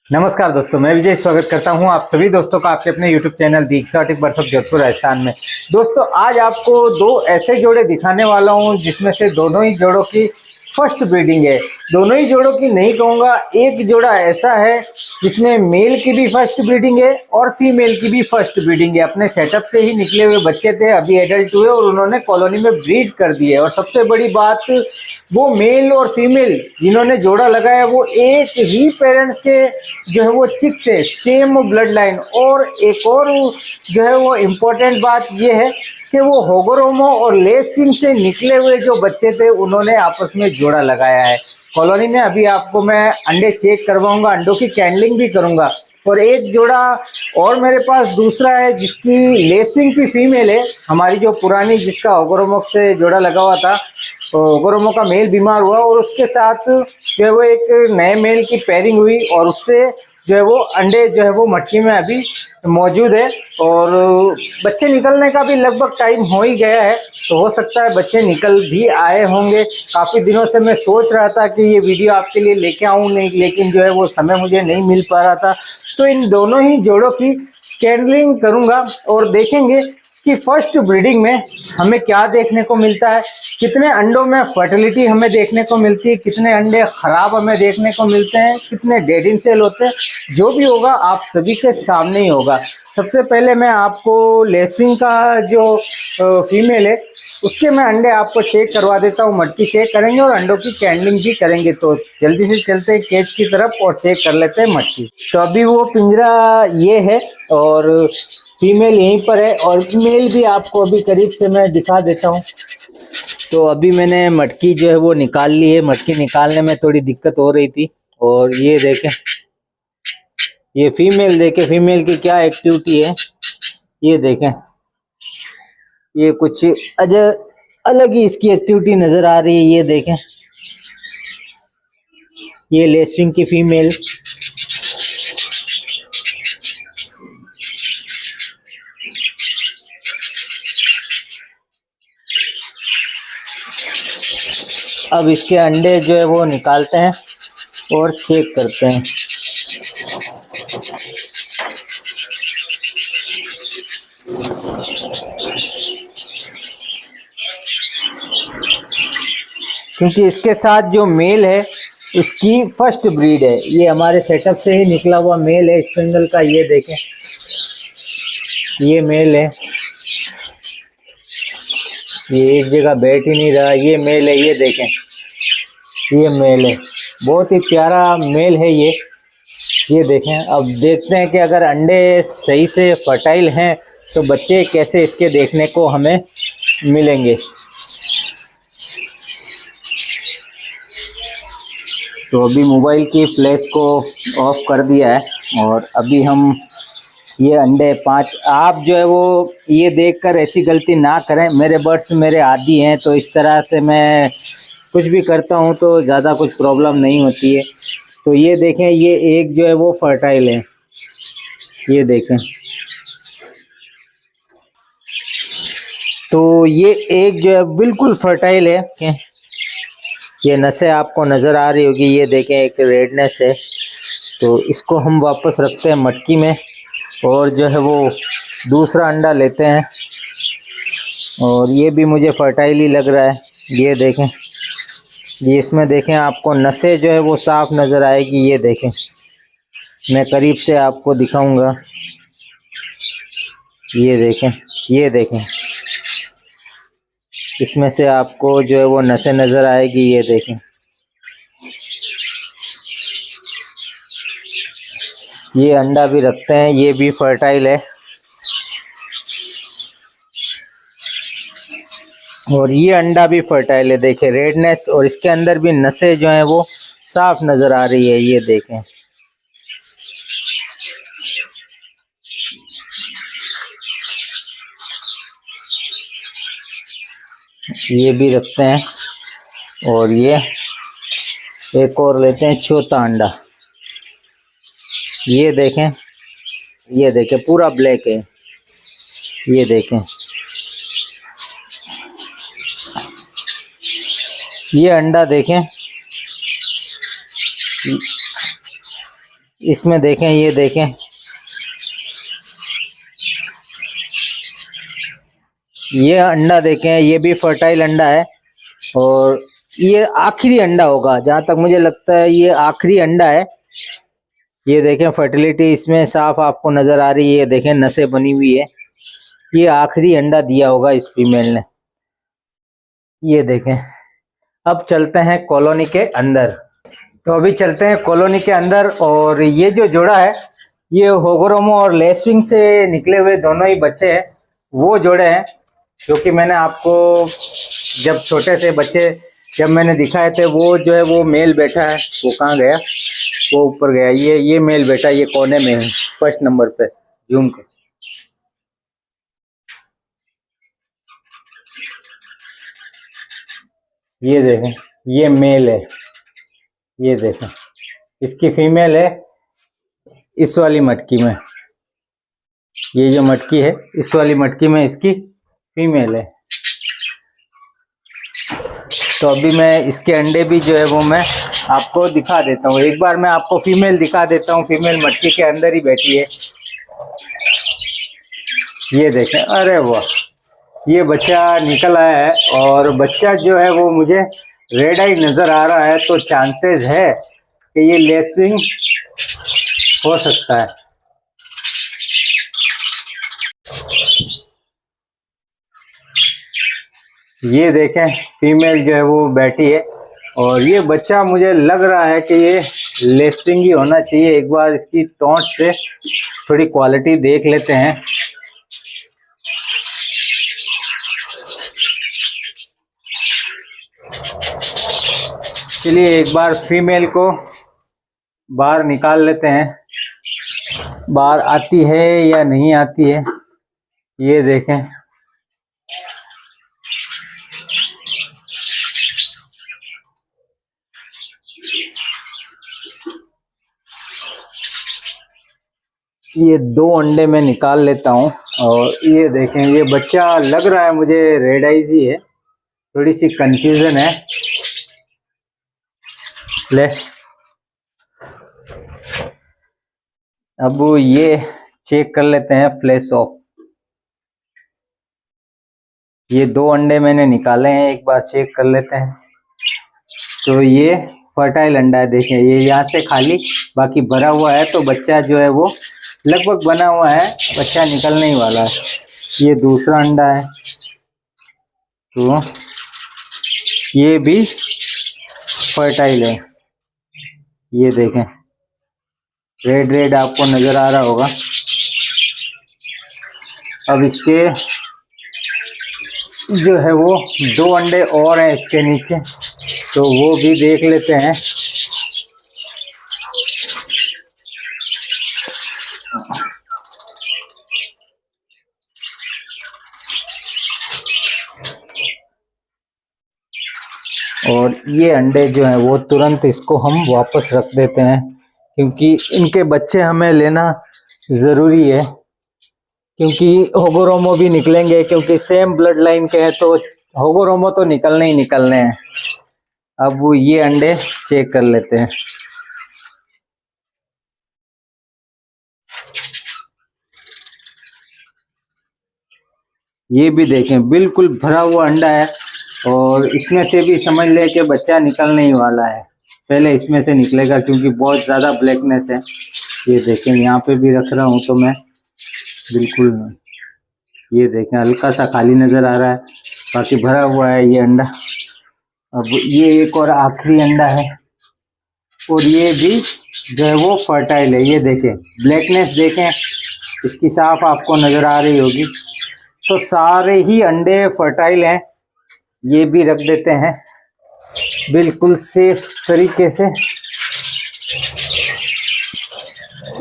नमस्कार दोस्तों, मैं विजय स्वागत करता हूं आप सभी दोस्तों का आपके अपने YouTube channel the exotic birds of Jodhpur Rajasthan में। दोस्तों आज आपको दो ऐसे जोड़े दिखाने वाला हूं जिसमें से दोनों ही जोड़ों की फर्स्ट ब्रीडिंग है। दोनों ही जोड़ों की नहीं कहूंगा, एक जोड़ा ऐसा है जिसमें मेल की भी फर्स्ट ब्रीडिंग है और फीमेल की भी फर्स्ट ब्रीडिंग है। अपने सेटअप से ही निकले हुए बच्चे थे, अभी एडल्ट हुए और उन्होंने कॉलोनी में ब्रीड कर दिए। और सबसे बड़ी बात, वो मेल और फीमेल जिन्होंने जोड़ा लगाया वो एक ही पेरेंट्स के जो है वो चिक से सेम ब्लड लाइन। और एक और जो है वो इम्पोर्टेंट बात ये है कि वो होगोरोमो और लेस्किन से निकले हुए जो बच्चे थे उन्होंने आपस में जोड़ा लगाया है। कॉलोनी में अभी आपको मैं अंडे चेक करवाऊंगा, अंडों की कैंडलिंग भी करूंगा। और एक जोड़ा और मेरे पास दूसरा है जिसकी लेसिंग की फीमेल है, हमारी जो पुरानी जिसका होगोरोमो से जोड़ा लगा हुआ था, तो होगोरोमो का मेल बीमार हुआ और उसके साथ जो है वो एक नए मेल की पेयरिंग हुई और उससे जो है वो अंडे जो है वो मटकी में अभी मौजूद है। और बच्चे निकलने का भी लगभग टाइम हो ही गया है, तो हो सकता है बच्चे निकल भी आए होंगे। काफ़ी दिनों से मैं सोच रहा था कि ये वीडियो आपके लिए लेके आऊँ, नहीं लेकिन जो है वो समय मुझे नहीं मिल पा रहा था। तो इन दोनों ही जोड़ों की कैंडलिंग करूँगा और देखेंगे कि फर्स्ट ब्रीडिंग में हमें क्या देखने को मिलता है, कितने अंडों में फर्टिलिटी हमें देखने को मिलती है, कितने अंडे खराब हमें देखने को मिलते हैं, कितने डेड इन सेल होते हैं। जो भी होगा आप सभी के सामने ही होगा। सबसे पहले मैं आपको लेसिंग का जो फीमेल है उसके मैं अंडे आपको चेक करवा देता हूँ। मटकी चेक करेंगे और अंडों की कैंडलिंग भी करेंगे। तो जल्दी से चलते हैं केज की तरफ और चेक कर लेते हैं मटकी। तो अभी वो पिंजरा ये है और फीमेल यहीं पर है और मेल भी आपको अभी करीब से मैं दिखा देता हूँ। तो अभी मैंने मटकी जो है वो निकाल ली है। मटकी निकालने में थोड़ी दिक्कत हो रही थी। और ये देखें, ये फीमेल देखें, फीमेल की क्या एक्टिविटी है ये देखें। ये कुछ अलग ही इसकी एक्टिविटी नजर आ रही है। ये देखें, ये लेस्विंग की फीमेल। अब इसके अंडे जो है वो निकालते हैं और चेक करते हैं। क्योंकि इसके साथ जो मेल है उसकी फर्स्ट ब्रीड है, ये हमारे सेटअप से ही निकला हुआ मेल है स्पेंगल का। ये देखें, ये मेल है, ये एक जगह बैठ ही नहीं रहा। ये मेल है, ये देखें, ये मेल है, बहुत ही प्यारा मेल है ये देखें। अब देखते हैं कि अगर अंडे सही से फर्टाइल हैं तो बच्चे कैसे इसके देखने को हमें मिलेंगे। तो अभी मोबाइल की फ्लैश को ऑफ कर दिया है और अभी हम ये अंडे 5, आप जो है वो ये देखकर ऐसी गलती ना करें। मेरे बर्ड्स मेरे आदी हैं, तो इस तरह से मैं कुछ भी करता हूँ तो ज़्यादा कुछ प्रॉब्लम नहीं होती है। तो ये देखें, ये एक जो है वो फर्टाइल है, ये देखें। तो ये एक जो है बिल्कुल फर्टाइल है। ये नसें आपको नज़र आ रही होगी, ये देखें एक रेडनेस है। तो इसको हम वापस रखते हैं मटकी में और जो है वो दूसरा अंडा लेते हैं। और ये भी मुझे फर्टाइल ही लग रहा है। ये देखें, ये इसमें देखें आपको नसें जो है वो साफ नज़र आएगी। ये देखें, मैं करीब से आपको दिखाऊंगा। ये देखें, ये देखें, इसमें से आपको जो है वो नसें नज़र आएगी। ये देखें, ये अंडा भी रखते हैं, ये भी फर्टाइल है। और ये अंडा भी फर्टाइल है, देखें रेडनेस, और इसके अंदर भी नसें जो हैं वो साफ नज़र आ रही है। ये देखें, ये भी रखते हैं। और ये एक और लेते हैं, चौथा अंडा। ये देखें, ये देखें पूरा ब्लैक है। ये देखें, ये अंडा देखें, इसमें देखें, ये देखें, ये अंडा देखें, ये भी फर्टाइल अंडा है और ये आखिरी अंडा होगा, जहां तक मुझे लगता है ये आखिरी अंडा है। ये देखें फर्टिलिटी इसमें साफ आपको नजर आ रही है, ये देखें नसें बनी हुई है, ये आखिरी अंडा दिया होगा इस फीमेल ने। ये देखें। अब चलते हैं कॉलोनी के अंदर। तो अभी चलते हैं कॉलोनी के अंदर और ये जो जोड़ा है ये होगोरोमो और लेसविंग से निकले हुए दोनों ही बच्चे हैं, वो जोड़े हैं जो कि मैंने आपको जब छोटे थे बच्चे जब मैंने दिखाए थे, वो जो है वो मेल बैठा है, वो कहाँ गया, वो ऊपर गया, ये मेल बैठा, ये कोने में है फर्स्ट नंबर पे, जूम कर। ये देखें, ये मेल है, ये देखें, इसकी फीमेल है इस वाली मटकी में, ये जो मटकी है इस वाली मटकी में इसकी फीमेल है। तो अभी मैं इसके अंडे भी जो है वो मैं आपको दिखा देता हूँ, एक बार मैं आपको फीमेल दिखा देता हूँ, फीमेल मटकी के अंदर ही बैठी है। ये देखें, अरे वाह, ये बच्चा निकल आया है और बच्चा जो है वो मुझे रेड आई नजर आ रहा है, तो चांसेस है कि ये लेसविंग हो सकता है। ये देखें फीमेल जो है वो बैठी है और ये बच्चा मुझे लग रहा है कि ये लेसविंग ही होना चाहिए। एक बार इसकी टोंट से थोड़ी क्वालिटी देख लेते हैं। चलिए एक बार फीमेल को बाहर निकाल लेते हैं, बाहर आती है या नहीं आती है। ये देखें, ये 2 अंडे में निकाल लेता हूँ और ये देखें, ये बच्चा लग रहा है मुझे रेड आइज ही है, थोड़ी सी कंफ्यूजन है। ले अब ये चेक कर लेते हैं फ्लैश ऑफ। ये 2 अंडे मैंने निकाले हैं, एक बार चेक कर लेते हैं। तो ये फर्टाइल अंडा है, देखें ये यहाँ से खाली, बाकी भरा हुआ है, तो बच्चा जो है वो लगभग बना हुआ है, बच्चा निकलने ही वाला है। ये दूसरा अंडा है, तो ये भी फर्टाइल है। ये देखें रेड रेड आपको नजर आ रहा होगा। अब इसके जो है वो 2 अंडे और हैं इसके नीचे, तो वो भी देख लेते हैं। और ये अंडे जो हैं वो तुरंत इसको हम वापस रख देते हैं, क्योंकि इनके बच्चे हमें लेना ज़रूरी है, क्योंकि होगोरोमो भी निकलेंगे, क्योंकि सेम ब्लड लाइन के हैं, तो होगोरोमो तो निकलने ही निकलने हैं। अब वो ये अंडे चेक कर लेते हैं। ये भी देखें बिल्कुल भरा हुआ अंडा है और इसमें से भी समझ ले कि बच्चा निकलने ही वाला है, पहले इसमें से निकलेगा क्योंकि बहुत ज़्यादा ब्लैकनेस है। ये देखें यहाँ पे भी रख रहा हूँ तो मैं बिल्कुल, ये देखें हल्का सा खाली नज़र आ रहा है, बाकी भरा हुआ है ये अंडा। अब ये एक और आखिरी अंडा है और ये भी जो है वो फर्टाइल है। ये देखें ब्लैकनेस देखें इसकी साफ आपको नज़र आ रही होगी। तो सारे ही अंडे फर्टाइल हैं, ये भी रख देते हैं बिल्कुल सेफ तरीके से।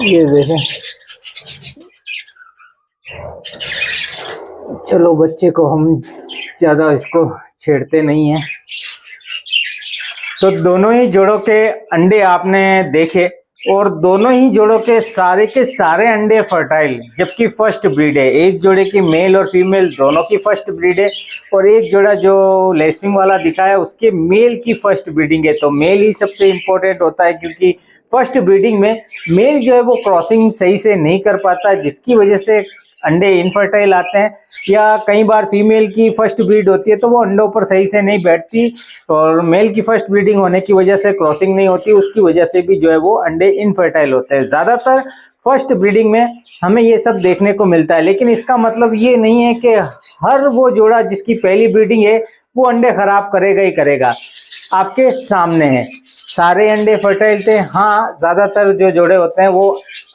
ये देखें, चलो बच्चे को हम ज़्यादा इसको छेड़ते नहीं हैं। तो दोनों ही जोड़ों के अंडे आपने देखे और दोनों ही जोड़ों के सारे अंडे फर्टाइल, जबकि फर्स्ट ब्रीड है। एक जोड़े की मेल और फीमेल दोनों की फर्स्ट ब्रीड है और एक जोड़ा जो लेसविंग वाला दिखा है उसके मेल की फर्स्ट ब्रीडिंग है। तो मेल ही सबसे इम्पोर्टेंट होता है, क्योंकि फर्स्ट ब्रीडिंग में मेल जो है वो क्रॉसिंग सही से नहीं कर पाता, जिसकी वजह से अंडे इनफर्टाइल आते हैं। या कई बार फीमेल की फर्स्ट ब्रीड होती है तो वो अंडों पर सही से नहीं बैठती, और मेल की फर्स्ट ब्रीडिंग होने की वजह से क्रॉसिंग नहीं होती, उसकी वजह से भी जो है वो अंडे इनफर्टाइल होते हैं। ज़्यादातर फर्स्ट ब्रीडिंग में हमें ये सब देखने को मिलता है, लेकिन इसका मतलब ये नहीं है कि हर वो जोड़ा जिसकी पहली ब्रीडिंग है वो अंडे खराब करेगा ही करेगा। आपके सामने है, सारे अंडे फर्टाइल थे। हाँ, ज़्यादातर जो जोड़े होते हैं वो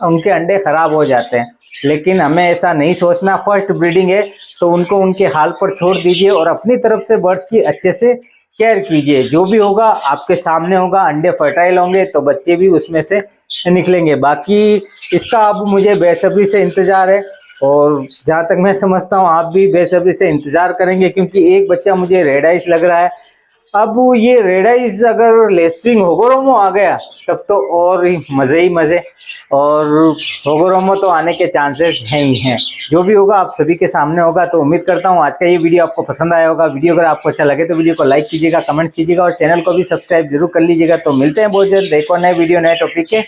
उनके अंडे खराब हो जाते हैं, लेकिन हमें ऐसा नहीं सोचना। फर्स्ट ब्रीडिंग है तो उनको उनके हाल पर छोड़ दीजिए और अपनी तरफ से बर्ड्स की अच्छे से केयर कीजिए। जो भी होगा आपके सामने होगा, अंडे फर्टाइल होंगे तो बच्चे भी उसमें से निकलेंगे। बाकी इसका अब मुझे बेसब्री से इंतज़ार है, और जहाँ तक मैं समझता हूँ आप भी बेसब्री से इंतज़ार करेंगे, क्योंकि एक बच्चा मुझे रेड आइस लग रहा है। अब ये रेड आइस अगर लेस्विंग होगोरोमो आ गया तब तो और ही मज़े, और होगोरोमो तो आने के चांसेस हैं ही हैं। जो भी होगा आप सभी के सामने होगा। तो उम्मीद करता हूँ आज का ये वीडियो आपको पसंद आया होगा। वीडियो अगर आपको अच्छा लगे तो वीडियो को लाइक कीजिएगा, कमेंट्स कीजिएगा और चैनल को भी सब्सक्राइब जरूर कर लीजिएगा। तो मिलते हैं बहुत जल्द एक और नए वीडियो नए टॉपिक के